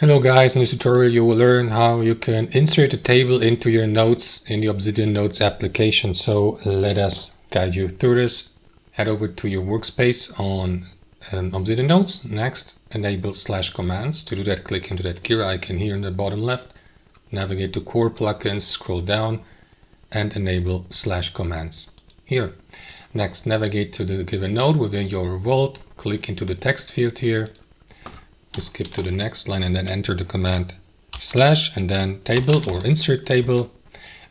Hello guys, in this tutorial you will learn how you can insert a table into your notes in the Obsidian Notes application. So let us guide you through this. Head over to your workspace on Obsidian Notes. Next, enable /commands. To do that, click into that gear icon here in the bottom left. Navigate to Core Plugins, scroll down and enable /commands here. Next, navigate to the given node within your vault. Click into the text field here. Skip to the next line and then enter the command / and then table or insert table,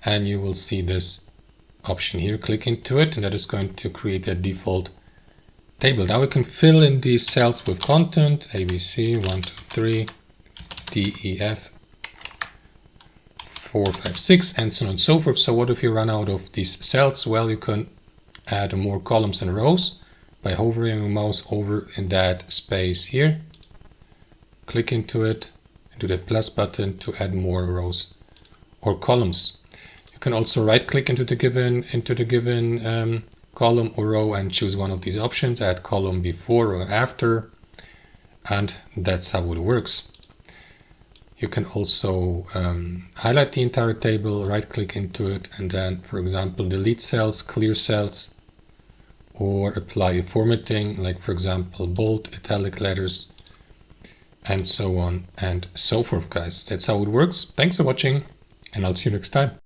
and you will see this option here. Click into it and that is going to create a default table. Now we can fill in these cells with content ABC 1 2 3 D E F 4 5 6 and so on and so forth. So what if you run out of these cells? Well, you can add more columns and rows by hovering your mouse over in that space here. Click into it, into the plus button to add more rows or columns. You can also right click into the given column or row and choose one of these options, add column before or after, and that's how it works. You can also highlight the entire table, right click into it, and then, for example, delete cells, clear cells, or apply a formatting, like for example bold, italic letters, and so on and so forth, guys. That's how it works. Thanks for watching, and I'll see you next time.